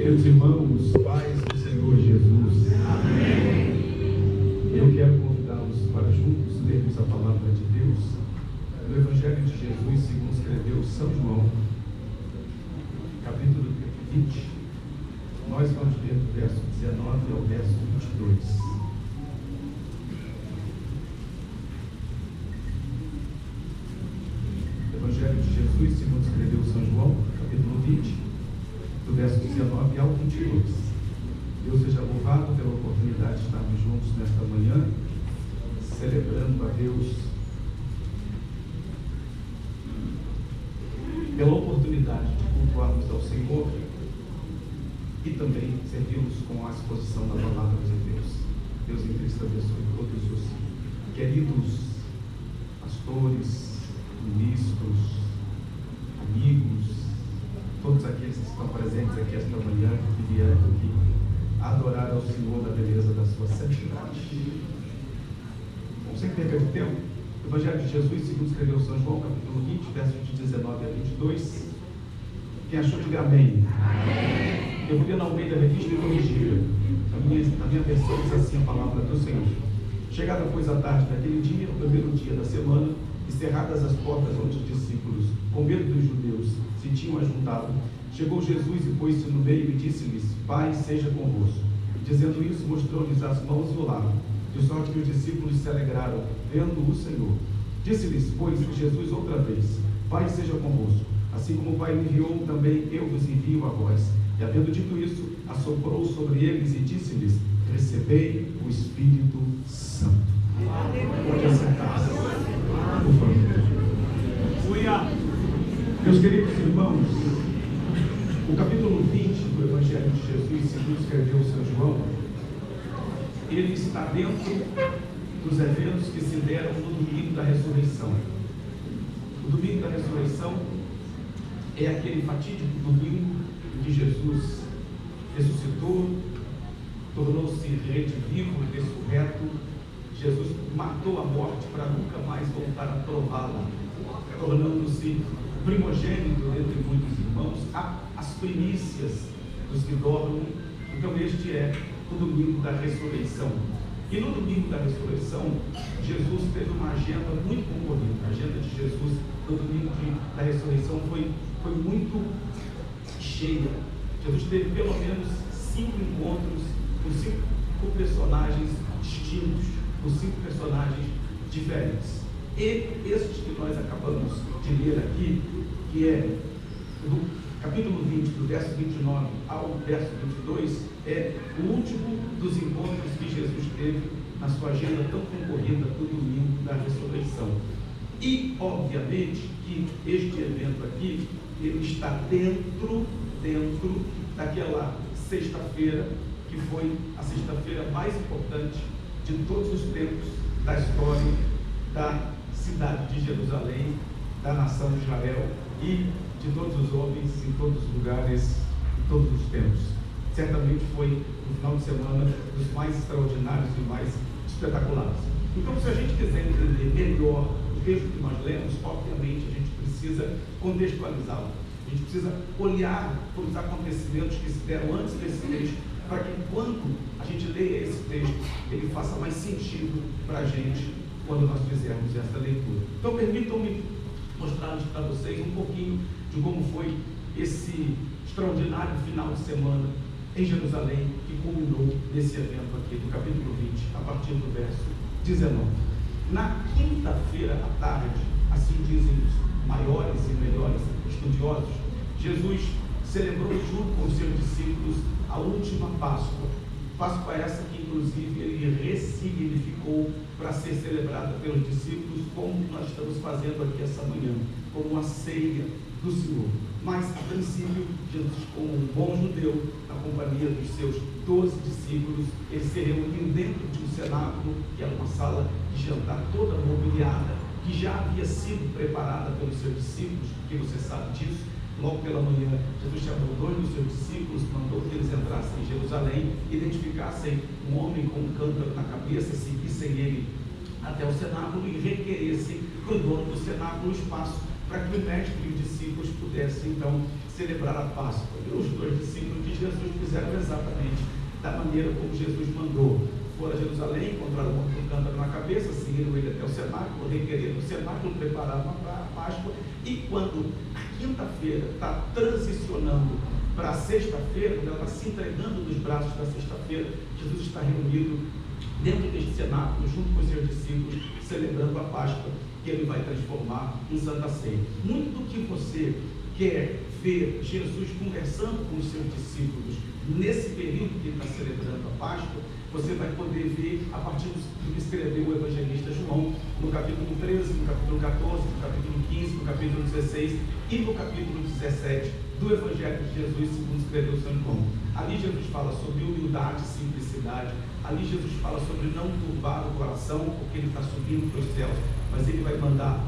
Meus irmãos, paz do Senhor Jesus. Amém. Eu quero convidá-los para juntos lermos a palavra de Deus no Evangelho de Jesus, segundo escreveu São João, capítulo 20. Nós vamos ler do verso 19 ao verso 22. Evangelho de Jesus, segundo escreveu São João, capítulo 20. Do verso 19 ao 22. Deus seja louvado pela oportunidade de estarmos juntos nesta manhã, celebrando a Deus, pela oportunidade de cultuarmos ao Senhor e também servi-los com a exposição da palavra de Deus. Deus em Cristo abençoe todos os queridos pastores, ministros, amigos, todos aqueles que estão presentes aqui esta manhã, que vieram aqui adorar ao Senhor da beleza da sua santidade. Bom, sem perca de tempo, o Evangelho de Jesus, segundo escreveu São João, capítulo 20, versos de 19 a 22. Quem achou, diga amém. Amém. Eu vou ler na Almeida Revista e Corrigida. Na minha versão diz assim a palavra do Senhor. Chegada, pois, a tarde daquele dia, o primeiro dia da semana, encerradas as portas onde os discípulos, com medo dos judeus, se tinham ajuntado, chegou Jesus e pôs-se no meio e disse-lhes: Paz seja convosco. Dizendo isso, mostrou-lhes as mãos e o lado, de sorte que os discípulos se alegraram, vendo o Senhor. Disse-lhes, pois, Jesus outra vez: Paz seja convosco. Assim como o Pai me enviou, também eu vos envio a vós. E havendo dito isso, assoprou sobre eles e disse-lhes: Recebei o Espírito Santo. Pode assentar-se, por favor. Meus queridos irmãos, o capítulo 20 do Evangelho de Jesus, segundo escreveu São João, ele está dentro dos eventos que se deram no domingo da ressurreição. O domingo da ressurreição é aquele fatídico domingo em que Jesus ressuscitou, tornou-se redivivo, ressurreto. Jesus matou a morte para nunca mais voltar a prová-la, tornando-se primogênito entre muitos irmãos, as primícias dos que dormem. Então este é o domingo da ressurreição. E no domingo da ressurreição, Jesus teve uma agenda muito concorrida. A agenda de Jesus no domingo da ressurreição foi muito cheia. Jesus teve pelo menos 5 encontros com 5 personagens distintos, com 5 personagens diferentes. E estes que nós acabamos de ler aqui, que é do capítulo 20, do verso 29 ao verso 22, é o último dos encontros que Jesus teve na sua agenda tão concorrida do domingo da ressurreição. E, obviamente, que este evento aqui, ele está dentro daquela sexta-feira, que foi a sexta-feira mais importante de todos os tempos da história da cidade de Jerusalém, da nação de Israel e de todos os homens, em todos os lugares, em todos os tempos. Certamente foi um final de semana dos mais extraordinários e mais espetaculares. Então, se a gente quiser entender melhor o texto que nós lemos, obviamente a gente precisa contextualizá-lo. A gente precisa olhar para os acontecimentos que se deram antes desse texto, para que quando a gente leia esse texto, ele faça mais sentido para a gente quando nós fizermos essa leitura. Então permitam-me mostrar para vocês um pouquinho de como foi esse extraordinário final de semana em Jerusalém, que culminou nesse evento aqui do capítulo 20, a partir do verso 19. Na quinta-feira à tarde, assim dizem os maiores e melhores estudiosos, Jesus celebrou junto com os seus discípulos a última Páscoa. Páscoa essa que inclusive ele ressignificou para ser celebrada pelos discípulos, como nós estamos fazendo aqui essa manhã, como uma ceia do Senhor. Mas a princípio, Jesus, como um bom judeu, na companhia dos seus 12 discípulos, eles se reuniam dentro de um cenáculo, que era uma sala de jantar toda mobiliada, que já havia sido preparada pelos seus discípulos, que você sabe disso. Logo pela manhã, Jesus chamou 2 dos seus discípulos, mandou que eles entrassem em Jerusalém, identificassem um homem com um cântaro na cabeça, seguissem ele até o cenáculo e requeressem para o dono do cenáculo o espaço para que o mestre e os discípulos pudessem então celebrar a Páscoa. E os 2 discípulos de de Jesus fizeram exatamente da maneira como Jesus mandou. Foram a Jerusalém, encontraram um cântaro na cabeça, seguiram ele até o cenáculo, requereram o cenáculo, prepararam para a Páscoa. E quando a quinta-feira está transicionando para a sexta-feira, quando ela está se entregando nos braços da sexta-feira, Jesus está reunido dentro deste cenáculo, junto com os seus discípulos, celebrando a Páscoa, que ele vai transformar em Santa Ceia. Muito do que você quer ver Jesus conversando com os seus discípulos nesse período que ele está celebrando a Páscoa, você vai poder ver a partir do que escreveu o evangelista João, no capítulo 13, no capítulo 14, no capítulo 15, no capítulo 16 e no capítulo 17 do Evangelho de Jesus, segundo escreveu São João. Ali Jesus fala sobre humildade e simplicidade. Ali Jesus fala sobre não turbar o coração, porque ele está subindo para os céus, mas ele vai mandar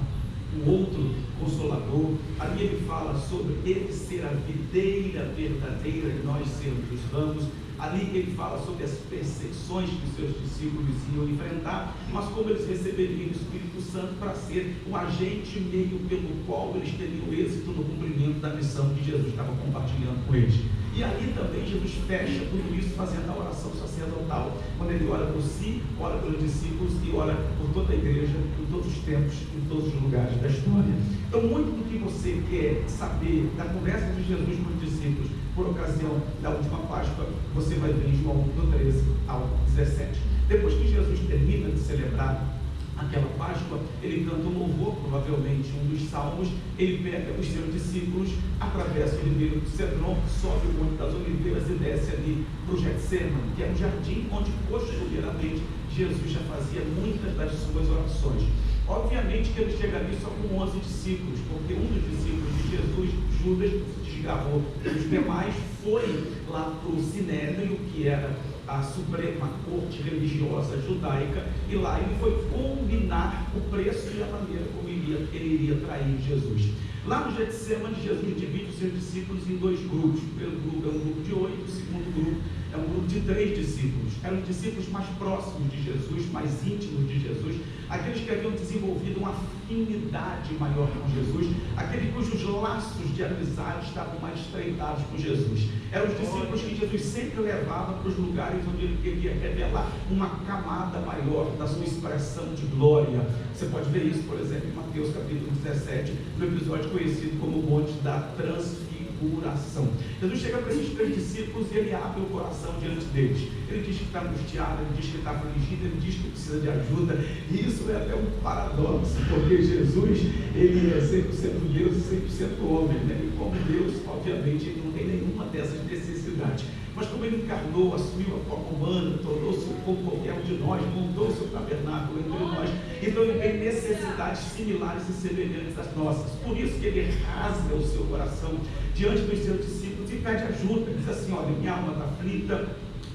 um outro Consolador. Ali ele fala sobre ele ser a videira verdadeira e nós sermos os ramos. Ali ele fala sobre as perseguições que os seus discípulos iam enfrentar, mas como eles receberiam o Espírito Santo para ser o agente meio pelo qual eles teriam êxito no cumprimento da missão que Jesus estava compartilhando com eles. E ali também Jesus fecha tudo isso fazendo a oração sacerdotal, quando ele ora por si, ora pelos discípulos e ora por toda a igreja, em todos os tempos, em todos os lugares da história. Então, muito do que você quer saber da conversa de Jesus com os discípulos, por ocasião da última Páscoa, você vai ver em João do 13 ao 17. Depois que Jesus termina de celebrar aquela Páscoa, ele canta um louvor, provavelmente um dos salmos. Ele pega os seus discípulos, atravessa o ribeiro do Cedron, sobe o Monte das Oliveiras e desce ali para o Getsemane, que é um jardim onde posteriormente Jesus já fazia muitas das suas orações. Obviamente que ele chega ali só com 11 discípulos, porque um dos discípulos de Jesus, Judas, se desgarrou dos demais, foi lá para o Sinédrio, que era a suprema corte religiosa judaica, e lá ele foi combinar o preço e a maneira como ele iria trair Jesus. Lá no Getsemane, Jesus divide os seus discípulos em dois grupos. O primeiro grupo é um grupo de 8, o segundo grupo é um grupo de 3 discípulos. Eram os discípulos mais próximos de Jesus, mais íntimos de Jesus, aqueles que haviam desenvolvido uma afinidade maior com Jesus, aqueles cujos laços de amizade estavam mais estreitados com Jesus. Eram os discípulos que Jesus sempre levava para os lugares onde ele queria revelar uma camada maior da sua expressão de glória. Você pode ver isso, por exemplo, em Mateus capítulo 17, no episódio conhecido como o Monte da Transfiguração. Jesus chega para esses 3 discípulos e ele abre o coração diante deles. Ele diz que está angustiado, ele diz que está afligido, ele diz que precisa de ajuda. E isso é até um paradoxo, porque Jesus, ele é 100% Deus e 100% homem, né? E como Deus, obviamente, ele não tem nenhuma dessas necessidades. Mas como ele encarnou, assumiu a forma humana, tornou-se como qualquer um de nós, montou o seu tabernáculo entre nós, então ele tem necessidades similares e semelhantes às nossas. Por isso que ele rasga o seu coração diante dos seus discípulos e pede ajuda. Diz assim: olha, minha alma está aflita,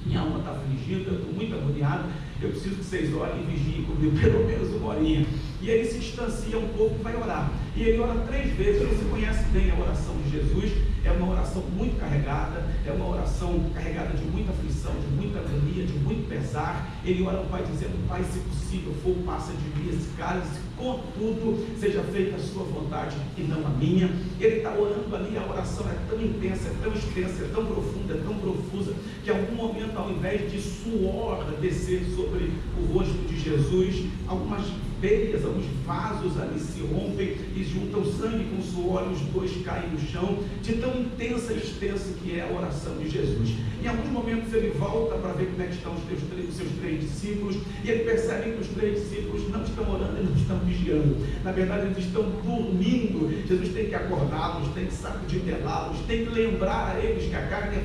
minha alma está afligida, estou muito agoniado, eu preciso que vocês orem e vigiem comigo pelo menos uma horinha. E ele se distancia um pouco e vai orar. E ele ora 3 vezes. Você conhece bem a oração de Jesus. É uma oração muito carregada, é uma oração carregada de muita aflição, de muita agonia, de muito pesar. Ele ora ao Pai dizendo: Pai, se possível for, passa de mim esse cálice, contudo, seja feita a sua vontade e não a minha. Ele está orando ali, a oração é tão intensa, é tão extensa, é tão profunda, é tão profusa, que em algum momento, ao invés de suor descer sobre o rosto de Jesus, algumas veias, alguns vasos ali se rompem e juntam sangue com suor e os dois caem no chão, de tão intensa e extensa que é a oração de Jesus. Em alguns momentos ele volta para ver como é que estão os seus 3 discípulos, e ele percebe que os 3 discípulos não estão orando e não estão vigiando. Na verdade, eles estão dormindo. Jesus tem que acordá-los, tem que sacudir-los, tem que lembrar a eles que a carne é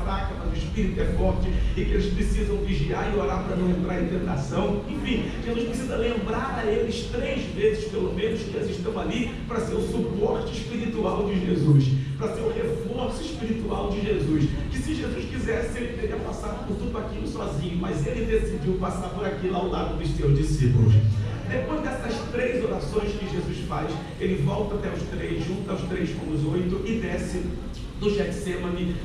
fraca, mas o espírito é forte, e que eles precisam vigiar e orar para não entrar em tentação. Enfim, Jesus precisa lembrar a eles 3 vezes, pelo menos, que eles estão ali para ser o suporte espiritual de Jesus, para ser o reforço espiritual de Jesus. Que se Jesus quisesse, ele teria passado por tudo aquilo sozinho, mas ele decidiu passar por aquilo ao lado dos seus discípulos. Depois dessas 3 orações que Jesus faz, ele volta até os 3, junta os 3 com os 8 e desce do Getsemane,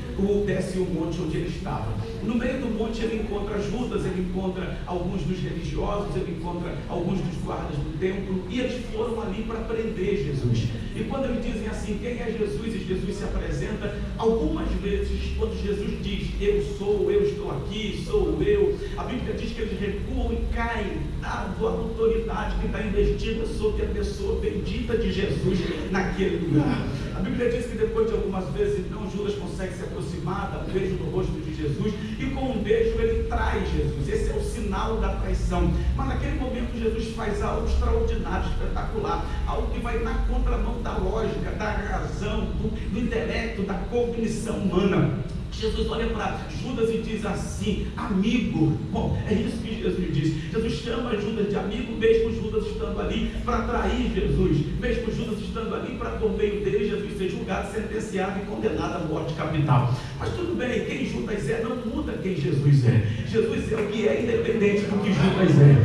desce o monte onde ele estava. No meio do monte ele encontra Judas, ele encontra alguns dos religiosos, ele encontra alguns dos guardas do templo, e eles foram ali para prender Jesus. E quando eles dizem assim, quem é Jesus? E Jesus se apresenta, algumas vezes, quando Jesus diz, eu sou, eu estou aqui, sou eu, a Bíblia diz que eles recuam e caem, dado a autoridade que está investida sobre a pessoa bendita de Jesus naquele lugar. A Bíblia diz que depois de algumas vezes, então, Judas consegue se aproximar, dá um beijo no rosto de Jesus, e com um beijo ele trai Jesus. Esse é o sinal da traição. Mas naquele momento Jesus faz algo extraordinário, espetacular, algo que vai na contramão da lógica, da razão, do intelecto, da cognição humana. Jesus olha para Judas e diz assim, amigo. Bom, é isso que Jesus diz. Jesus chama Judas de amigo, mesmo Judas estando ali para trair Jesus, mesmo Judas estando ali para, por meio dele, Jesus ser julgado, sentenciado e condenado à morte capital. Mas tudo bem, quem Judas é não muda quem Jesus é. Jesus é o que é, independente do que Judas é.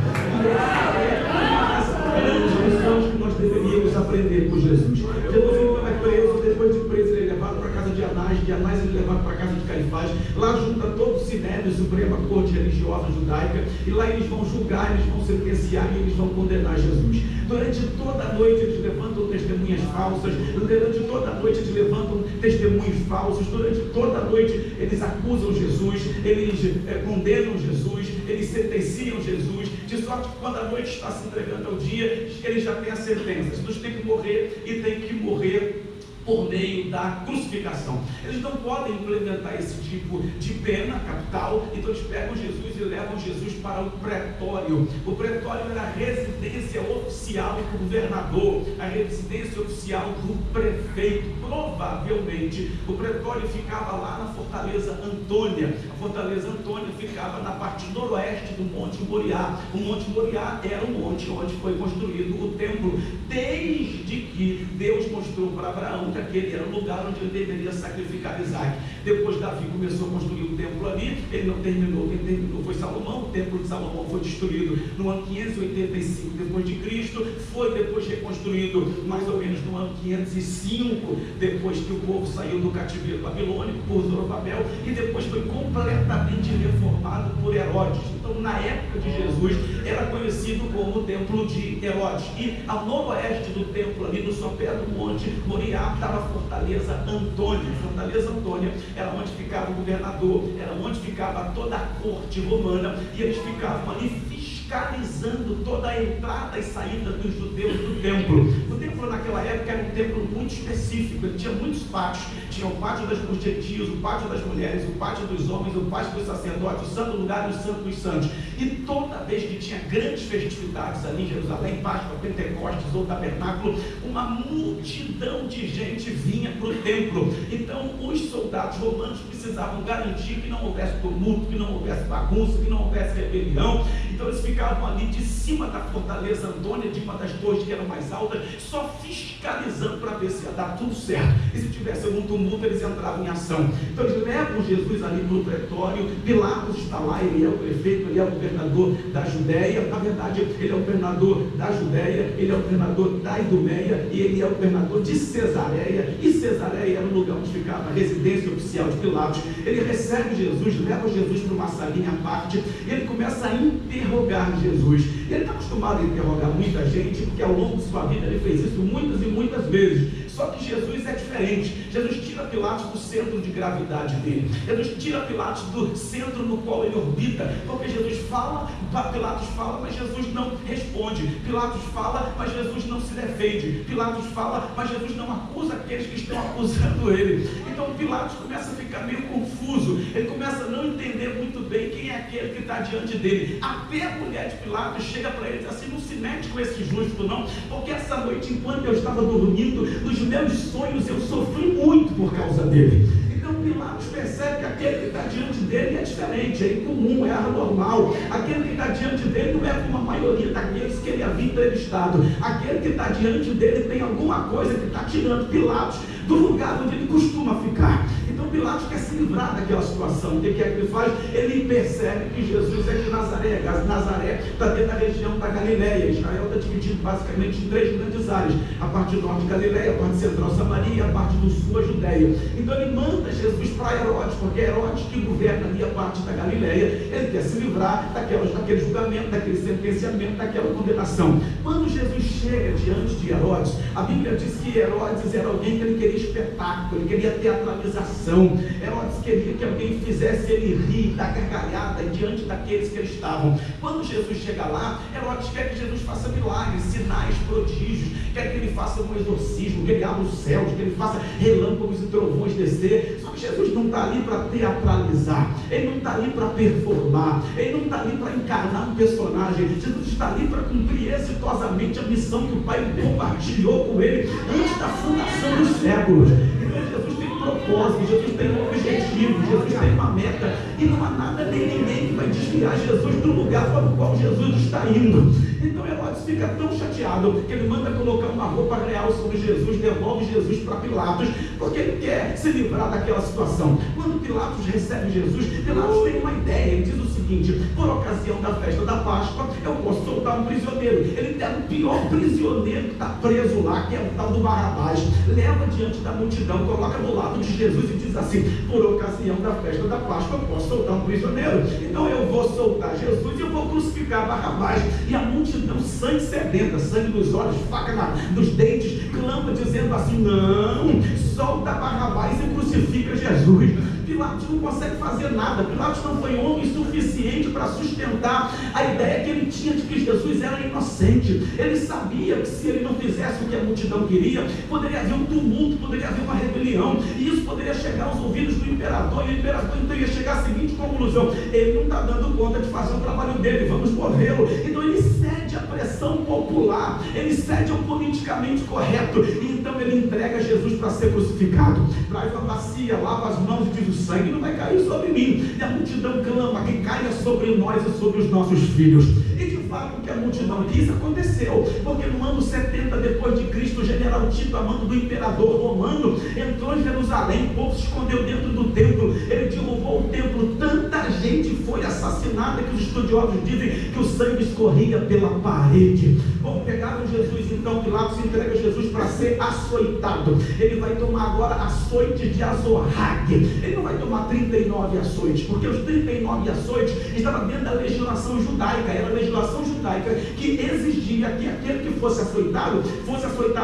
Essa lição que nós deveríamos aprender com Jesus. Jesus então é preso, depois de preso ele é levado para a casa de Anás, de Anás ele é levado para a casa de Caifás, lá junta todo o Sinédrio, Suprema Corte Religiosa Judaica, e lá eles vão julgar, eles vão sentenciar e eles vão condenar Jesus. Durante toda a noite eles levantam testemunhas falsas, durante toda a noite eles levantam testemunhos falsos, durante toda a noite eles acusam Jesus, eles condenam Jesus, eles sentenciam Jesus, de sorte que quando a noite está se entregando ao dia, eles já têm a sentença, Jesus tem que morrer e tem que morrer por meio da crucificação. Eles não podem implementar esse tipo de pena capital, então eles pegam Jesus e levam Jesus para o pretório. O pretório era a residência oficial do governador, a residência oficial do prefeito. Provavelmente o pretório ficava lá na Fortaleza Antônia. A Fortaleza Antônia ficava na parte noroeste do Monte Moriá. O Monte Moriá era o monte onde foi construído o templo, desde que Deus mostrou para Abraão que aquele era o lugar onde ele deveria sacrificar Isaac. Depois Davi começou a construir o templo ali, ele não terminou, quem terminou foi Salomão. O templo de Salomão foi destruído no ano 585 depois de Cristo, foi depois reconstruído mais ou menos no ano 505, depois que o povo saiu do cativeiro babilônico por Zorobabel, e depois foi completamente reformado por Herodes. Então na época de Jesus era conhecido como o templo de Herodes, e ao noroeste do templo, ali no sopé do Monte Moriá, estava a Fortaleza Antônia. Fortaleza Antônia era onde ficava o governador, era onde ficava toda a corte romana, e eles ficavam ali fiscalizando toda a entrada e saída dos judeus do templo. O templo naquela época era um templo muito específico, ele tinha muitos pátios, tinha o pátio dos gentios, o pátio das mulheres, o pátio dos homens, o pátio dos sacerdotes, o santo lugar e o santo dos santos. E toda vez que tinha grandes festividades ali em Jerusalém, Páscoa, Pentecostes ou Tabernáculo, uma multidão de gente vinha para o templo. Então os soldados romanos precisavam garantir que não houvesse tumulto, que não houvesse bagunça, que não houvesse rebelião. Então eles ficavam ali de cima da Fortaleza Antônia, de uma das torres que eram mais altas, só fiscalizando para ver se ia dar tudo certo. E se tivesse algum tumulto, eles entravam em ação. Então eles levam Jesus ali para o pretório. Pilatos está lá, ele é o prefeito, ele é o governador da Judéia. Na verdade, ele é o governador da Judéia, ele é o governador da Idumeia, e ele é o governador de Cesareia. E Cesareia era o lugar onde ficava a residência oficial de Pilatos. Ele recebe Jesus, leva Jesus para uma salinha à parte, e ele começa a interrogar Jesus. Ele está acostumado a interrogar muita gente, porque ao longo de sua vida ele fez isso muitas e muitas vezes. Só que Jesus é diferente. Jesus tira Pilatos do centro de gravidade dele. Jesus tira Pilatos do centro no qual ele orbita, porque Jesus fala, Pilatos fala, mas Jesus não responde. Pilatos fala, mas Jesus não se defende. Pilatos fala, mas Jesus não acusa aqueles que estão acusando ele. Então Pilatos começa a ficar meio confuso. Ele começa a não entender muito bem quem é aquele que está diante dele. Até a mulher de Pilatos chega para ele e diz assim: não se mete com esse justo não, porque essa noite, enquanto eu estava dormindo, nos meus sonhos eu sofri muito por causa dele. Então Pilatos percebe que aquele que está diante dele é diferente, é incomum, é anormal. Aquele que está diante dele não é como a maioria daqueles que ele havia entrevistado. Aquele que está diante dele tem alguma coisa que está tirando Pilatos do lugar onde ele costuma ficar. Então Pilatos quer se livrar daquela situação. O que é que ele faz? Ele percebe que Jesus é de Nazaré. Nazaré está dentro da região da Galileia. Israel está dividido basicamente em 3 grandes áreas: a parte norte Galileia, a parte central Samaria e a parte do sul a Judéia. Então ele manda Jesus para Herodes, porque é Herodes que governa ali a parte da Galileia. Ele quer se livrar daquele julgamento, daquele sentenciamento, daquela condenação. Quando Jesus chega diante de Herodes, a Bíblia diz que Herodes era alguém que ele queria espetáculo, ele queria teatralização. Herodes queria que alguém fizesse ele rir, dar gargalhada diante daqueles que eles estavam. Quando Jesus chega lá, Herodes quer que Jesus faça milagres, sinais, prodígios, quer que ele faça um exorcismo, que ele abra os céus, que ele faça relâmpagos e trovões descer. Só que Jesus não está ali para teatralizar, ele não está ali para performar, ele não está ali para encarnar um personagem. Jesus está ali para cumprir exitosamente a missão que o Pai compartilhou com ele antes da fundação dos séculos. Então Jesus tem propósito, Jesus tem um objetivo, Jesus tem uma meta, e não há nada nem ninguém que vai desviar Jesus do lugar para o qual Jesus está indo. Então Herodes fica tão chateado que ele manda colocar uma roupa real sobre Jesus, devolve Jesus para Pilatos, porque ele quer se livrar daquela situação. Quando Pilatos recebe Jesus, Pilatos tem uma ideia. Ele diz o seguinte: por ocasião da festa da Páscoa, eu posso soltar um prisioneiro. Ele pega o pior prisioneiro que está preso lá, que é o tal do Barrabás, leva diante da multidão, coloca do lado de Jesus e diz assim: por ocasião da festa da Páscoa, eu posso soltar um prisioneiro. Então eu vou soltar Jesus e eu vou crucificar Barrabás. E a multidão, sangue sedenta, sangue nos olhos, faca nos dentes, clama dizendo assim: não, solta Barrabás e crucifica Jesus. Pilatos não consegue fazer nada. Pilatos não foi homem suficiente para sustentar a ideia que ele tinha de que Jesus era inocente. Ele sabia que se ele não fizesse o que a multidão queria, poderia haver um tumulto, poderia haver uma rebelião, e isso poderia chegar aos ouvidos do imperador, e o imperador então ia chegar à seguinte conclusão: ele não está dando conta de fazer o trabalho dele, vamos morrê-lo. Então ele cede à pressão popular, ele cede ao politicamente correto, e então ele entrega Jesus para ser crucificado. Traz uma bacia, lava as mãos e diz: o sangue não vai cair sobre mim. E a multidão clama que caia sobre nós e sobre os nossos filhos. E de fato o que a multidão quis aconteceu, porque no ano 70 depois de Cristo, o general Tito, a mando do imperador romano, entrou em Jerusalém, o povo se escondeu dentro do templo, ele derrubou o templo, tanta gente foi assassinada que os estudiosos dizem que o sangue escorria pela parede. Bom, pegaram Jesus, então Pilatos entrega Jesus para ser açoitado. Ele vai tomar agora açoites de azorrague. Ele não vai tomar 39 açoites, porque os 39 açoites estavam dentro da legislação judaica. Era a legislação judaica que exigia que aquele que fosse açoitado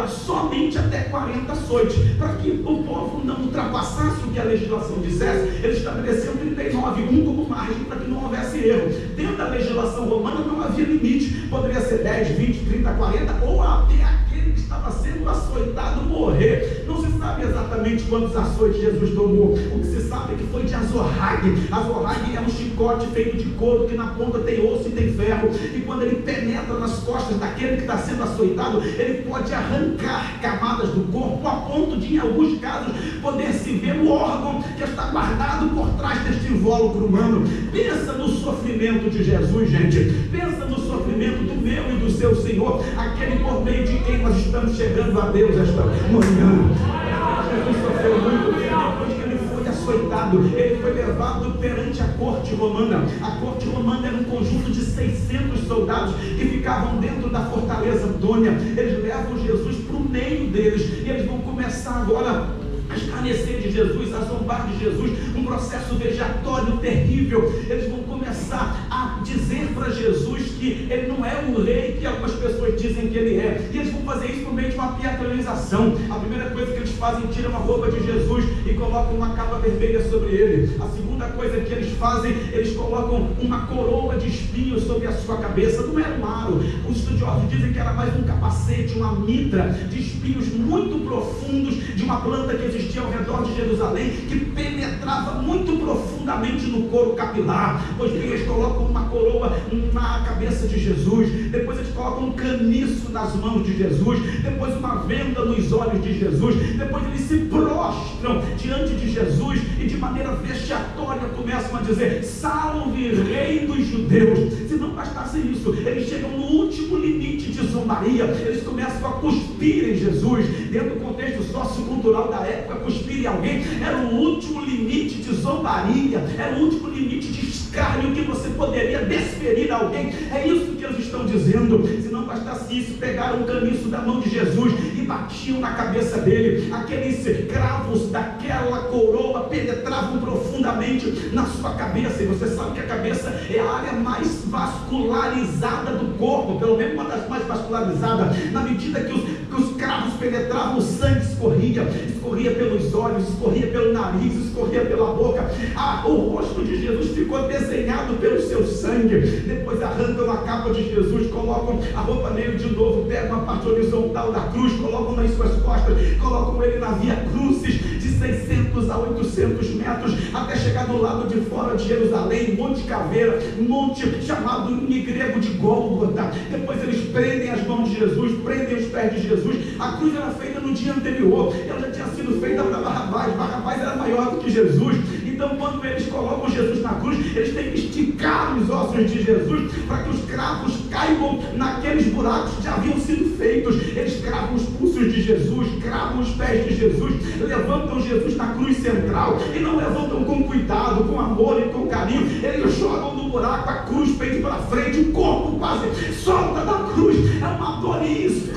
somente até 40 açoites, para que o povo não ultrapassasse o que a legislação dissesse. Ele estabeleceu 39, um como margem para que não houvesse erro. Dentro da legislação romana não havia limite, poderia ser 10, 20, 30, 40, ou até aquele que estava sendo açoitado morrer. Não se sabe exatamente quantos açoites Jesus tomou. O que se sabe é que foi de azorrague. Azorrague é um chicote feito de couro que na ponta tem osso e tem ferro, e quando ele penetra nas costas daquele que está sendo açoitado, ele pode arrancar camadas do corpo, a ponto de, em alguns casos, poder se ver o órgão que está guardado por trás deste invólucro humano. Pensa no sofrimento de Jesus, gente. Pensa no sofrimento do meu e do seu Senhor, aquele por meio de quem nós estamos chegando a Deus esta manhã. Jesus sofreu muito depois que ele foi açoitado. Ele foi levado perante a corte romana. A corte romana era um conjunto de 600 soldados que ficavam dentro da fortaleza Antônia. Eles levam Jesus para o meio deles, e eles vão começar agora a escarnecer de Jesus, a zombar de Jesus, um processo vejatório terrível. Eles vão começar a dizer para Jesus que ele não é o rei que algumas pessoas dizem que ele é, e eles vão fazer isso por meio de uma teatralização. A primeira coisa que eles fazem, tiram a roupa de Jesus e colocam uma capa vermelha sobre ele. A segunda coisa que eles fazem, eles colocam uma coroa de espinhos sobre a sua cabeça. Não era um aro, os estudiosos dizem que era mais um capacete, uma mitra de espinhos muito profundos, de uma planta que existia ao redor de Jerusalém, que penetrava muito profundamente no couro capilar. Pois bem, eles colocam uma coroa na cabeça de Jesus, depois eles colocam um caniço nas mãos de Jesus, depois uma venda nos olhos de Jesus, depois eles se prostram diante de Jesus e de maneira vexatória começam a dizer: salve rei dos judeus. Se não bastasse isso, eles chegam no último limite de zombaria, eles começam a cuspir em Jesus. Dentro do contexto sociocultural da época, cuspir em alguém era o último limite de zombaria, era o último limite de escárnio que você poderia desferir a alguém. É isso que eles estão dizendo. Se não bastasse isso, pegaram o caniço da mão de Jesus e batiam na cabeça dele. Aqueles cravos daquela coroa penetravam profundamente na sua cabeça, e você sabe que a cabeça é a área mais vascularizada do corpo, pelo menos uma das mais vascularizadas. Na medida que os cravos penetravam, o sangue escorria pelos olhos, escorria pelo nariz, escorria pela boca. O rosto de Jesus ficou desenhado pelo seu sangue. Depois arrancam a capa de Jesus, colocam a roupa nele de novo, pegam a parte horizontal da cruz, colocam nas suas costas, colocam ele na Via Crucis, de 600 a 800 metros, até chegar do lado de fora de Jerusalém, Monte Caveira, monte chamado em grego de Gólgota. Depois eles prendem as mãos de Jesus, prendem os pés de Jesus. A cruz era feita no dia anterior, ela já tinha sido feita para Barrabás. Barrabás era maior do que Jesus. Então, quando eles colocam Jesus na cruz, eles têm que esticar os ossos de Jesus para que os cravos caibam naqueles buracos que já haviam sido feitos. Eles cravam os pulsos de Jesus, cravam os pés de Jesus, levantam Jesus na cruz central, e não levantam com cuidado, com amor e com carinho. Eles jogam no buraco, a cruz pende para frente, o corpo quase solta da cruz. É uma dor excruciante.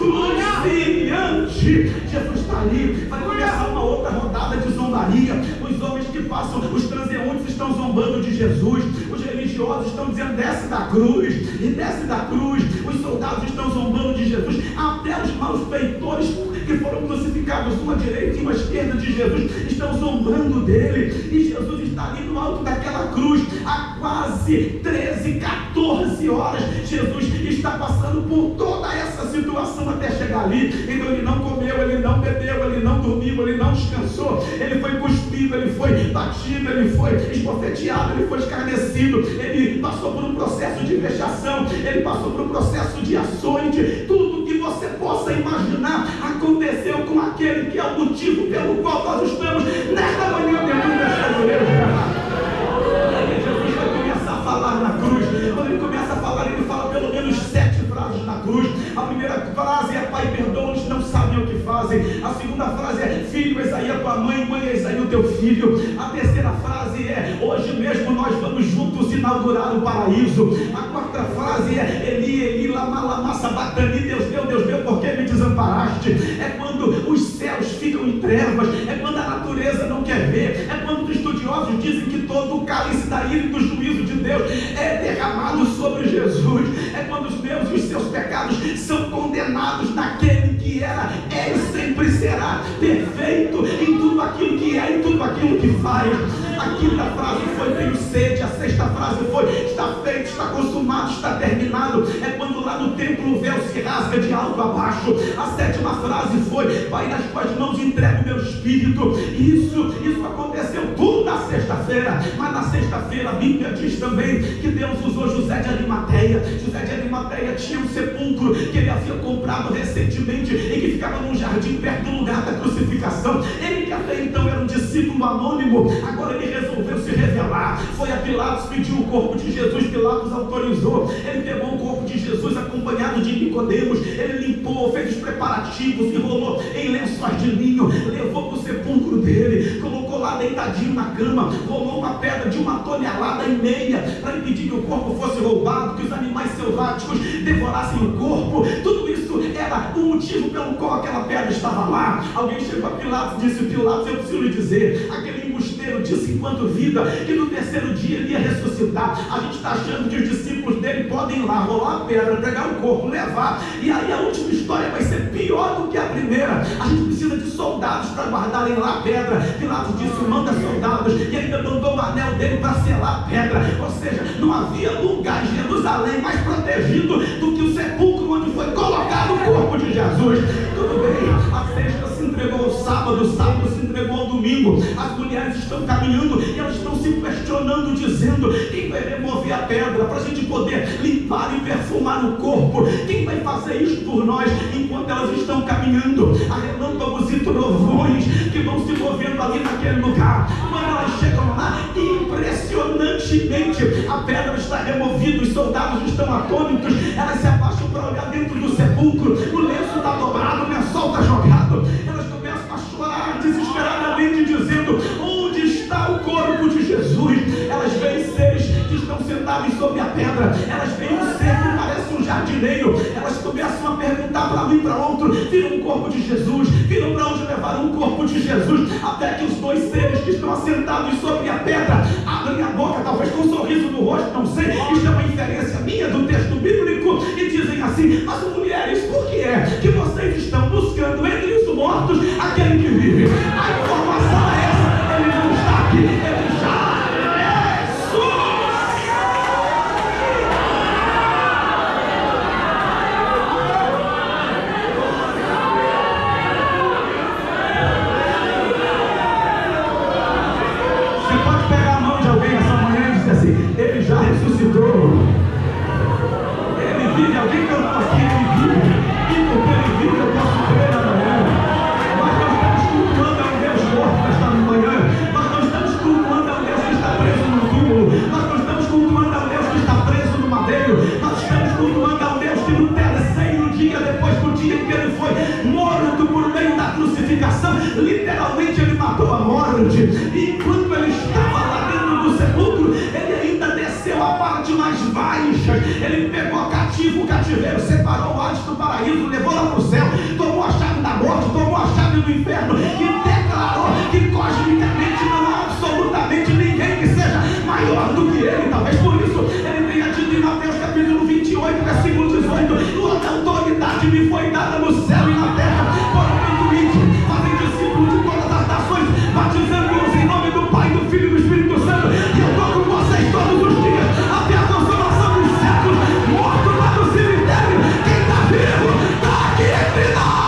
Jesus está ali. Vai começar uma outra rodada de zombaria. Os homens que passam, os transeuntes estão zombando de Jesus, os religiosos estão dizendo: desce da cruz, e desce da cruz. Os soldados estão zombando de Jesus, até os malfeitores que foram crucificados, uma à direita e uma à esquerda de Jesus, estão zombando dele. E Jesus está ali no alto daquela cruz há quase 13, 14 horas. Jesus está passando por toda essa situação até chegar ali. Então ele não comeu, ele não bebeu, ele não dormiu, ele não descansou. Ele foi cuspido, ele foi batido, ele foi esbofeteado, ele foi escarnecido, ele passou por um processo de vexação, ele passou por um processo de açoite. Tudo que você possa imaginar aconteceu com aquele que é o motivo pelo qual nós estamos nesta manhã dentro desta igreja. Jesus vai começar a falar na cruz. Quando ele começa a falar, ele fala pelo menos 7 frases na cruz. A primeira frase é: Pai, perdoa-os, não sabem o que fazem. A segunda frase é: Filho, eis aí a tua mãe, mãe, eis aí o teu filho. A terceira frase é: hoje mesmo nós vamos juntos inaugurar o paraíso. A quarta frase é: Eli, Eli, lama sabatani, Deus meu, por que me desamparaste? É quando os céus ficam em trevas, é quando a natureza não quer ver, é quando os estudiosos dizem que todo o cálice da ira e do juízo de Deus é derramado sobre Jesus. É quando os meus e os seus pecados são condenados naquele que era, é e sempre será perfeito em tudo aquilo que é, em tudo aquilo que faz. A quinta frase foi: tenho sede. A sexta frase foi: está feito, está consumado, está terminado. É quando lá no templo o véu se rasga de alto a baixo. A sétima frase foi: Pai, nas tuas mãos entrego o meu espírito. Isso aconteceu tudo na sexta-feira. Mas na sexta-feira a Bíblia diz também que Deus usou José de Arimateia. José de Arimateia tinha um sepulcro que ele havia comprado recentemente e que ficava num jardim perto do lugar da crucificação. Ele, que até então era um discípulo anônimo, agora ele resolveu se revelar. Foi a Pilatos, pediu o corpo de Jesus, Pilatos autorizou. Ele pegou o corpo de Jesus acompanhado de Nicodemos, ele limpou, fez os preparativos, enrolou em lençóis de linho, levou para o sepulcro dele, colocou lá deitadinho na cama, rolou uma pedra de 1,5 toneladas para impedir que o corpo fosse roubado, que os animais selváticos devorassem o corpo. Tudo isso era o motivo pelo qual aquela pedra estava lá. Alguém chegou a Pilatos e disse: Pilatos, eu preciso lhe dizer, aquele embusteiro disse enquanto vida que no terceiro dia ele ia ressuscitar. A gente está achando que os discípulos dele podem ir lá, rolar a pedra, pegar o corpo, levar, e aí a última história vai ser pior do que a primeira. A gente precisa de soldados para guardarem lá a pedra. Pilatos disse: manda soldados, e ainda mandou o anel dele para selar a pedra. Ou seja, não havia lugar em Jerusalém mais protegido do que o sepulcro onde foi colocado o corpo de Jesus. Tudo bem, a sexta se entregou ao sábado, o sábado se entregou ao domingo. As mulheres estão caminhando e elas estão se questionando, dizendo: quem vai remover a pedra para a gente poder limpar e perfumar o corpo? Quem vai fazer isso por nós? Enquanto elas estão caminhando, há relâmpagos e trovões que vão se movendo ali naquele lugar. Quando elas chegam lá, impressionante instantaneamente a pedra está removida, os soldados estão atônitos, elas se abaixam para olhar dentro do sepulcro, o lenço está dobrado, o lençol está jogado, elas começam a chorar desesperadamente, dizendo: onde está o corpo de Jesus? Elas veem seres que estão sentados sobre a pedra, elas veem um ser que parece um jardineiro, elas começam a perguntar para um e para outro: viram o corpo de Jesus? Viram para onde levaram o corpo de Jesus? Até que os dois seres que estão assentados sobre a pedra abrem a boca, talvez com um sorriso no rosto, não sei, isto é uma inferência minha do texto bíblico, e dizem assim: mas mulheres, por que é que vocês estão buscando entre os mortos aquele que vive? A informação é essa: ele não está aqui, ele já ele já ressuscitou, ele vive. Alguém cantou aqui: ele vive, e porque ele vive eu posso crer amanhã. Nós não estamos cultuando a um Deus morto nesta manhã, nós não estamos cultuando a um Deus que está preso no túmulo, nós não estamos cultuando a um Deus que está preso no madeiro, nós estamos cultuando a um Deus que no terceiro dia, depois do dia em que ele foi morto por meio da crucificação, literalmente ele matou a morte, e enquanto ele estava lá dentro do sepulcro, ele ainda desceu a parte mais baixa, ele pegou cativo o cativeiro, separou o Hades do paraíso, levou lá para o céu, tomou a chave da morte, tomou a chave do inferno e declarou que cosmicamente não há absolutamente ninguém que seja maior do que ele. Talvez por isso ele tenha dito em Mateus capítulo 28, versículo 18: toda autoridade me foi dada no céu e na terra, portanto ide, fazem discípulos de todas as nações, batizando-os em nome do Pai, do Filho e do Espírito Santo, e eu estou com vocês todos os dias até a consumação dos séculos. Morto lá no cemitério, quem está vivo está aqui entre nós.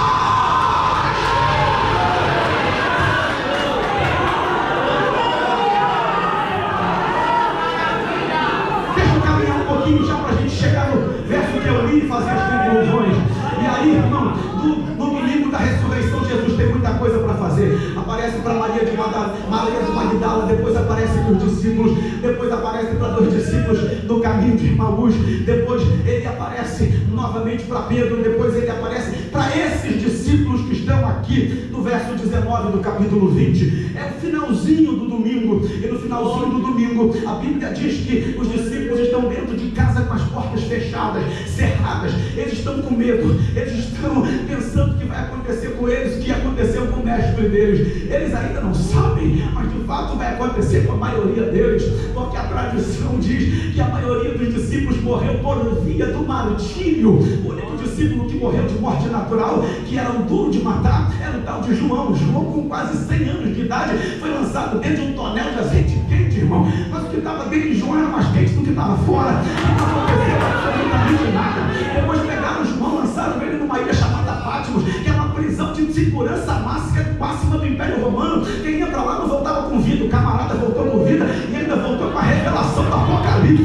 Deixa eu caminhar um pouquinho já para a gente chegar no verso que eu li e fazer as conclusões. E aí, irmão, no domingo da ressurreição, Jesus tem muita coisa para fazer. Aparece para Maria de Magdala, depois aparece para os discípulos, depois aparece para 2 discípulos no caminho de Emaús, depois ele aparece novamente para Pedro, depois ele aparece para esses discípulos que estão aqui no verso 19 do capítulo 20. É o finalzinho do domingo, e no finalzinho do domingo a Bíblia diz que os discípulos estão dentro de casa com as portas fechadas, cerradas, eles estão com medo, eles estão pensando o que vai acontecer com eles, o que aconteceu com o mestre deles. Eles ainda não sabem, mas de fato vai acontecer com a maioria deles, porque a tradição diz que a maioria dos discípulos morreu por via do martírio. O único discípulo que morreu de morte natural, que era um duro de matar, era o tal de João. João, com quase 100 anos de idade, foi lançado dentro de um tonel de azeite quente, irmão, mas o que estava dentro de João era mais quente do que estava fora, não aconteceu absolutamente nada. Depois pegaram João, lançaram ele numa ilha chamada Patmos, que é uma prisão de segurança máxima do Império Romano. Quem ia para lá não voltava com vida, o camarada voltou com vida e ainda voltou com a revelação do Apocalipse.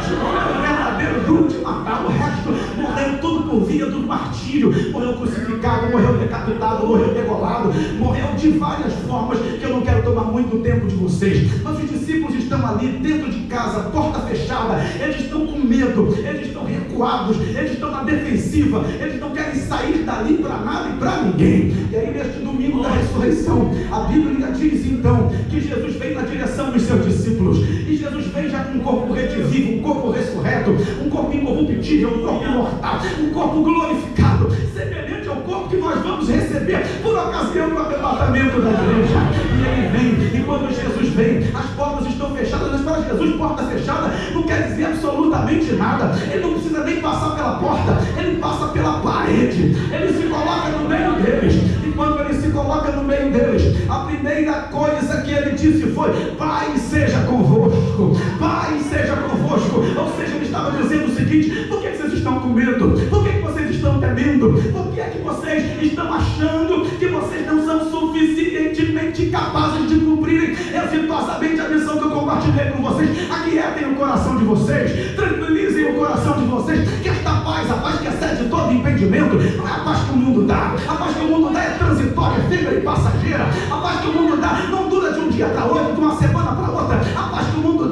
João era o verdadeiro duro de matar, o resto morreu tudo por via do martírio. Morreu crucificado, morreu decapitado, morreu degolado, morreu de várias formas que eu não quero tomar muito tempo de vocês. Mas os discípulos estão ali dentro de casa, porta fechada, eles estão com medo, eles estão recuados, eles estão na defensiva, eles não querem sair dali para nada e para ninguém. E aí neste domingo da ressurreição, a Bíblia diz então que Jesus vem na direção dos seus discípulos, e Jesus vem já com um corpo redivivo, um corpo ressurreto, um corpo incorruptível, um corpo mortal, um corpo glorificado, semelhante ao corpo que nós vamos receber por ocasião do arrebatamento da igreja. E ele vem, e quando Jesus vem, as portas estão fechadas. Mas para Jesus, porta fechada não quer dizer absolutamente nada. Ele não precisa nem passar pela porta, ele passa pela parede, ele se coloca no meio deles. E quando ele se coloca no meio deles, a primeira coisa que ele disse foi: Pai seja convosco, Pai seja convosco. Ou seja, ele estava dizendo o seguinte: por que vocês estão com medo? Por que vocês estão temendo? Por que é que vocês estão achando que vocês não são suficientemente capazes de cumprirem exitosamente a missão que eu compartilhei com vocês? Aquietem o coração de vocês, tranquilizem o coração de vocês, que esta paz, a paz que excede todo impedimento, não é a paz que o mundo dá. A paz que o mundo dá é transitória, efêmera e passageira. A paz que o mundo dá não dura de um dia para outro, de uma semana para outra. A paz que o mundo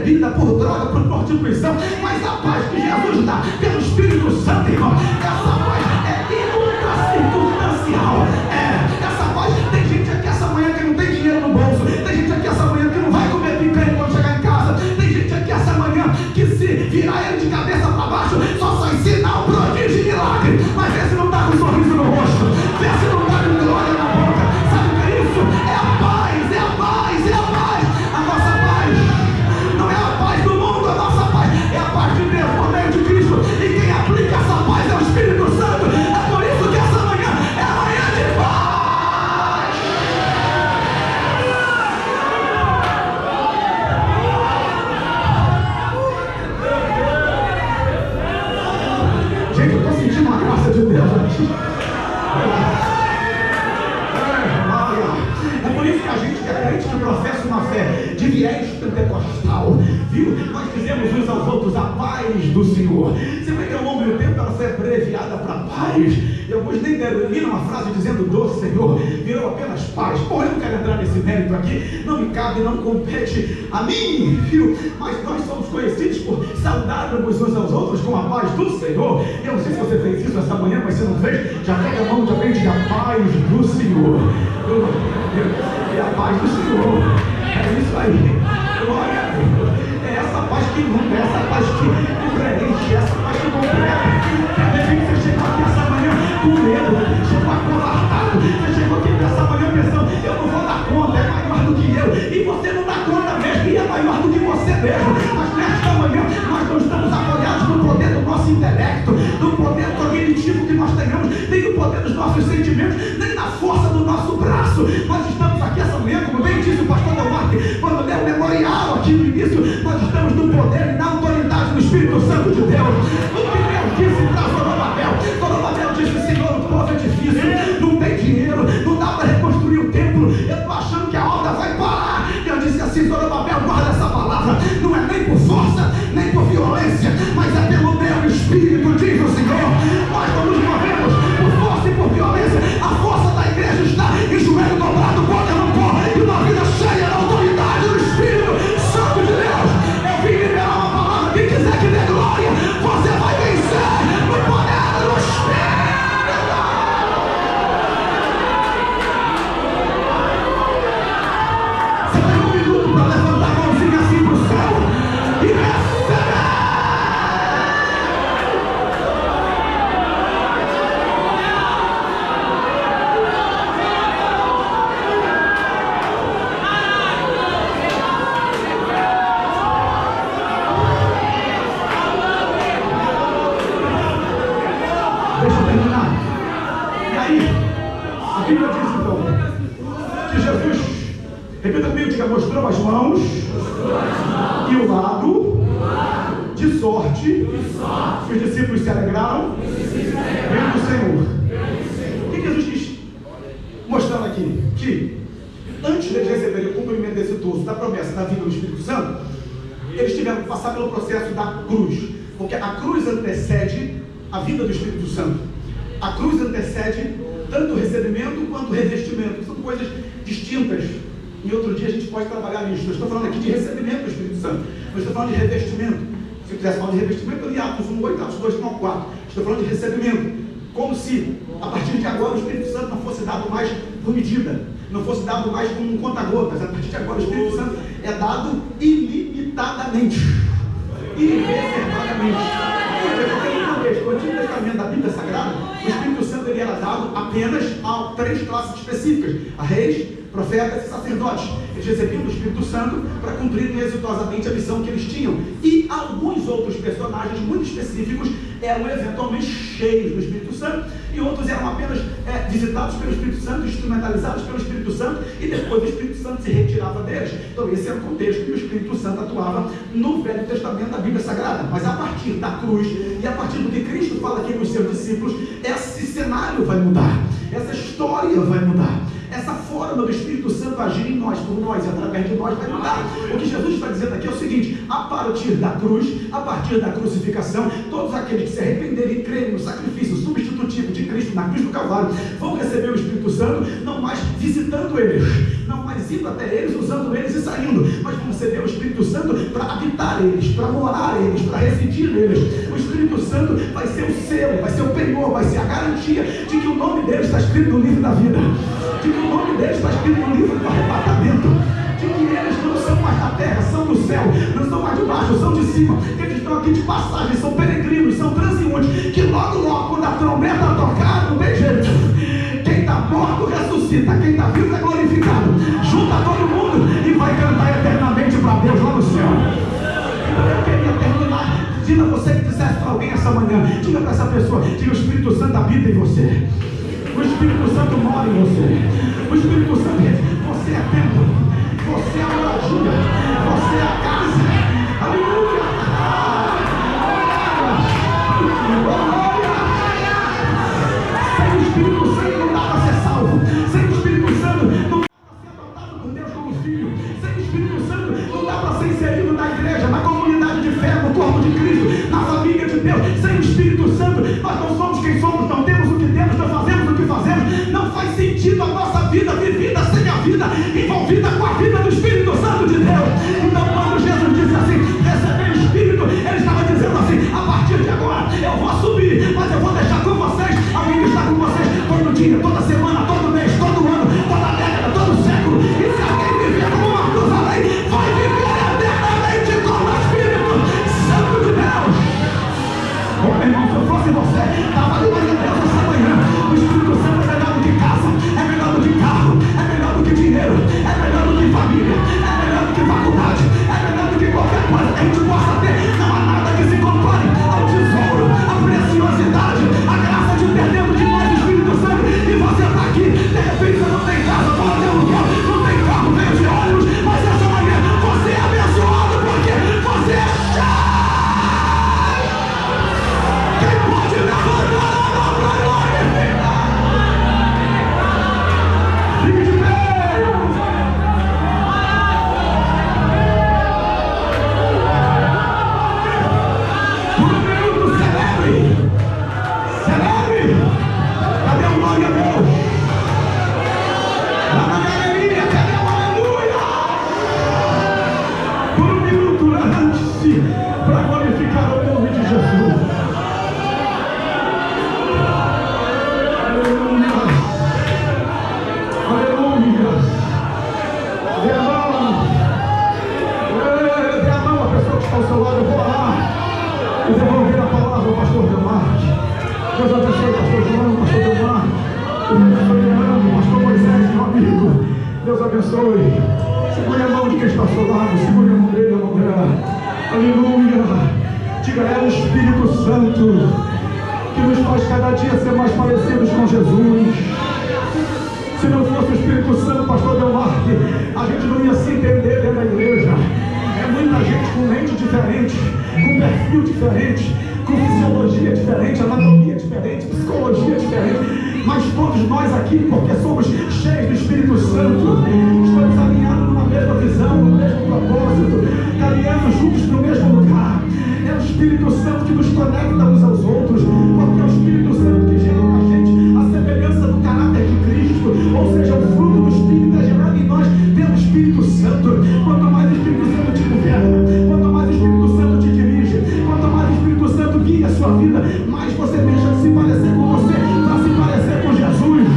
bebida, por droga, por prostituição, mas a paz que Jesus dá pelo Espírito Santo, irmão, essa paz é circunstancial. Essa paz, tem gente aqui essa manhã que não tem dinheiro no bolso, tem gente aqui essa manhã que não vai comer picanha quando chegar em casa, tem gente aqui essa manhã que se virar ele de cabeça para baixo, só sai sinal, prodígio e milagre, mas vê se não está com um sorriso no rosto, vê se não está com glória na boca. Sabe o que é isso? É a paz, é a paz, é a paz. A nossa paz não é a paz do mundo, a nossa paz é a paz de Deus por meio de Cristo, e quem aplica essa paz é o Espírito Santo. É por isso que essa manhã é a manhã de paz. Gente, eu estou sentindo uma graça de Deus aqui. É por isso que a gente é crente que professa uma fé de viés pentecostal, viu? Nós dizemos uns aos outros a paz do Senhor. Você vê que ao longo do tempo ela foi abreviada para paz, e alguns nem terminam uma frase dizendo do Senhor, virou apenas paz. Bom, eu não quero entrar nesse mérito aqui, não me cabe, não compete a mim, viu? Mas nós somos conhecidos por saudarmos uns aos outros com a paz do Senhor. Eu não sei se você fez isso essa manhã, mas se não fez, já pega a mão de alguém e diga a paz do Senhor. É a paz do Senhor. É isso aí. Glória a Deus. É essa paz que inunda, é essa paz que preenche, é essa paz que completa. De repente você chegou aqui essa manhã com medo, chegou acovardado, você chegou aqui essa manhã pensando, eu não vou dar conta, é maior do que eu. E você não dá conta mesmo, e é maior do que você mesmo. Mas nesta manhã nós não estamos apoiados no poder do nosso intelecto, do poder cognitivo que nós tenhamos, nem do poder dos nossos sentimentos, nem na força do nosso braço. Nós estamos aqui essa manhã, como bem disse o pastor Delmarque, quando deu o memorial aqui no início, nós estamos no poder e na autoridade do Espírito Santo de Deus. O que Deus disse para Zorobabel, Zorobabel disse, Senhor, o povo é difícil, não tem dinheiro, não dá para reconstruir o templo, eu estou achando que a obra vai parar. Eu disse assim, Zorobabel, guarda essa palavra, não é nem por força, nem por violência, mas é pelo meu Espírito, diz o Senhor. Nós não nos movemos por força e por violência, a força da igreja está em joelho dobrado, bota no pó, e uma vida cheia da autoridade do Espírito Santo de Deus. Eu vim liberar uma palavra, quem quiser que dê glória, você vai vencer no poder do Espírito. Você tem um minuto para levantar a mãozinha assim para o céu e receber. Deixa eu terminar. E aí, a Bíblia diz então que Jesus, repita comigo, diga, mostrou as mãos e o lado, de sorte que os discípulos se alegraram vendo o Senhor. O que Jesus quis mostrando aqui? Que antes de eles receberem o cumprimento desse toso da promessa da vida do Espírito Santo, eles tiveram que passar pelo processo da cruz, porque a cruz antecede a vida do Espírito Santo. A cruz antecede tanto o recebimento quanto o revestimento, são coisas distintas. Em outro dia a gente pode trabalhar nisso. Eu estou falando aqui de recebimento do Espírito Santo, eu estou falando de revestimento. Se eu quisesse falar de revestimento, eu li Atos 1:8, Atos 2:4. Estou falando de recebimento, como se a partir de agora o Espírito Santo não fosse dado mais por medida, não fosse dado mais como um conta-gotas. A partir de agora o Espírito Santo é dado ilimitadamente, irreservadamente. No Antigo Testamento da Bíblia Sagrada, o Espírito Santo ele era dado apenas a 3 classes específicas: a reis, profetas e sacerdotes. Eles recebiam do Espírito Santo para cumprirem exitosamente a missão que eles tinham. E alguns outros personagens muito específicos eram eventualmente cheios do Espírito Santo, e outros eram apenas visitados pelo Espírito Santo, instrumentalizados pelo Espírito Santo, e depois o Espírito Santo se retirava deles. Então esse era o contexto que o Espírito Santo atuava no Velho Testamento da Bíblia Sagrada. Mas a partir da cruz e a partir do que Cristo fala aqui nos seus discípulos, esse cenário vai mudar, essa história vai mudar. Essa forma do Espírito Santo agir em nós, por nós e através de nós vai mudar. O que Jesus está dizendo aqui é o seguinte: a partir da cruz, a partir da crucificação, todos aqueles que se arrependerem e crerem no sacrifício substitutivo de Cristo na cruz do Calvário vão receber o Espírito Santo, não mais visitando eles, não mais indo até eles, usando eles e saindo, mas vão receber o Espírito Santo para habitar eles, para morar eles, para residir neles. O Espírito Santo vai ser o selo, vai ser o penhor, vai ser a garantia de que o nome deles está escrito no livro da vida, de que o nome deles está escrito no livro do arrebatamento, de que eles não são mais da terra, são do céu, não são mais de baixo, são de cima, que eles estão aqui de passagem, são peregrinos, são transeuntes, que logo, quando a trombeta tocar, não tem jeito, quem está morto ressuscita, quem está vivo é glorificado, junta todo mundo e vai cantar eternamente para Deus lá no céu. Então eu queria terminar dizendo a você que dissesse para alguém essa manhã, diga para essa pessoa, diga: o Espírito Santo habita em você, o Espírito Santo mora em você, o Espírito Santo, você é templo, você é a moradia, você é a casa. Aleluia! Sem o Espírito Santo não dá para ser salvo, sem o Espírito Santo não dá para ser adotado por Deus como filho, sem o Espírito Santo não dá para ser inserido na igreja, na comunidade de fé, no corpo de Cristo, na família de Deus. Sem o Espírito Santo nós não somos quem somos, não temos o que temos, não fazemos o que fazemos. Não faz sentido a nossa vida vivida sem a vida envolvida com a vida do Espírito Santo de Deus. Então quando Jesus disse assim, receber o Espírito, ele estava dizendo assim: a partir de agora eu vou subir, mas eu vou deixar com vocês alguém que está com vocês todo dia, toda semana, todo mês, todo ano, toda década, todo século. E se alguém viver como Matusalém, vai viver eternamente com o Espírito Santo de Deus. Oh, meu irmão, se eu fosse você, estava ali mais de Deus essa manhã. O Espírito Santo é melhor do que casa, é melhor do que carro, é melhor do que dinheiro, é melhor do que família, é melhor do que faculdade, é melhor do que qualquer coisa que a gente possa ter. Não há nada que se compare ao tesouro, à preciosidade, a graça de ter dentro de nós o Espírito Santo. E você está aqui, de repente você não tem casa, mora de aluguel, não tem carro, veio de ônibus, mas essa manhã você é abençoado porque você é cheio. Quem pode levantar a mão para glorificar? Fique de pé. Por um minuto, celebre. Celebre. Cadê o glória a Deus? Lá na galeria, cadê o aleluia? Por um minuto, levante-se para glorificar o nome de Jesus. Aleluia. Aleluia. Dê a mão. Dê a mão à pessoa que está ao seu lado. Eu vou lá e devolver a palavra ao pastor Delmar. Deus abençoe, pastor João, pastor Delmar. Deus abençoe, Leandro, pastor Moisés, meu amigo. Deus abençoe. Segure a mão de quem está ao seu lado. Segure a mão dele, a mão dela. Aleluia. Diga: é o Espírito Santo que nos faz cada dia ser mais parecidos com Jesus. Se não fosse o Espírito Santo, pastor Delmar, a gente não ia se entender dentro da igreja. É muita gente com mente diferente, com perfil diferente, com fisiologia diferente, anatomia diferente, psicologia diferente, mas todos nós aqui, porque somos cheios do Espírito Santo, estamos alinhados numa mesma visão, no mesmo propósito, caminhando juntos no mesmo lugar. É o Espírito Santo que nos conecta uns aos outros, porque é o Espírito Santo que gera na gente a semelhança do caráter de Cristo, ou seja, o fruto do Espírito é gerado em nós pelo Espírito Santo. Quanto mais o Espírito Santo te governa, quanto mais o Espírito Santo te dirige, quanto mais o Espírito Santo guia a sua vida, mais você deixa de se parecer com você para se parecer com Jesus.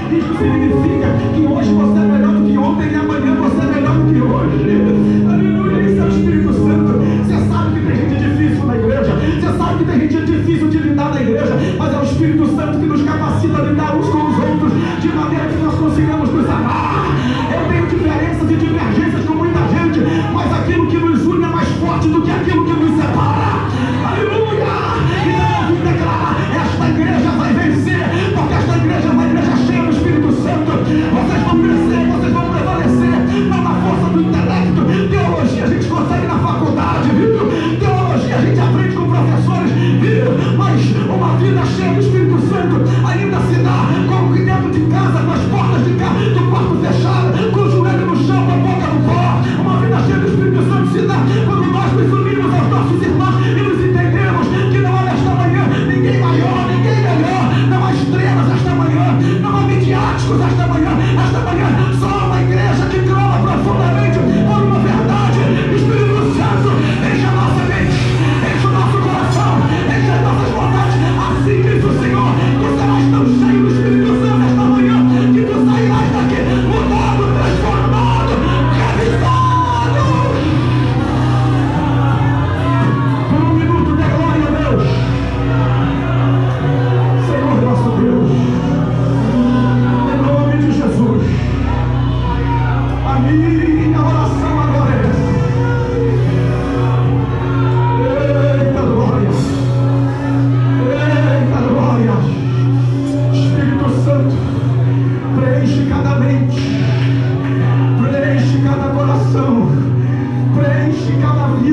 Isso significa que hoje você é melhor do que ontem e amanhã você é melhor do que hoje. Aleluia, isso é o Espírito Santo. Você sabe que tem gente difícil na igreja, você sabe que tem gente difícil de lidar na igreja.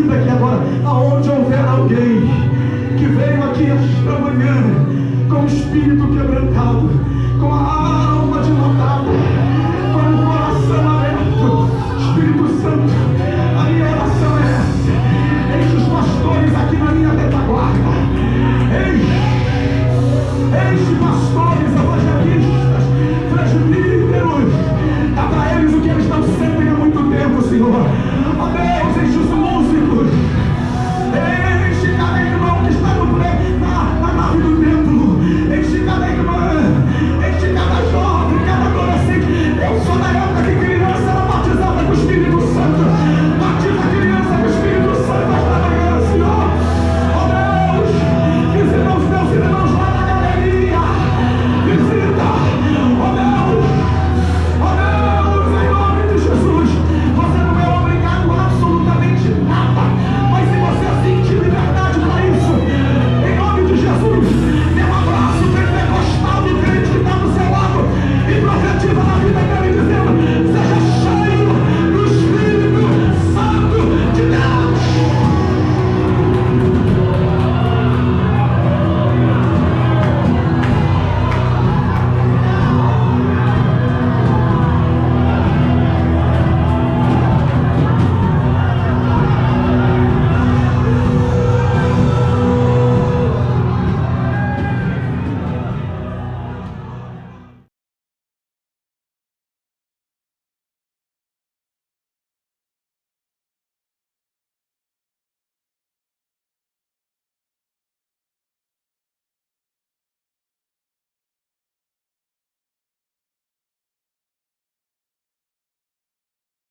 vida aqui agora. Aonde houver alguém que veio aqui esta manhã com o espírito quebrantado, com a alma dilatada, com o coração aberto, Espírito Santo, a minha oração é essa: enche os pastores aqui na minha retaguarda, enche pastores, evangelistas, presbíteros, dá para eles o que eles não sentem há muito tempo, Senhor. Ó Deus,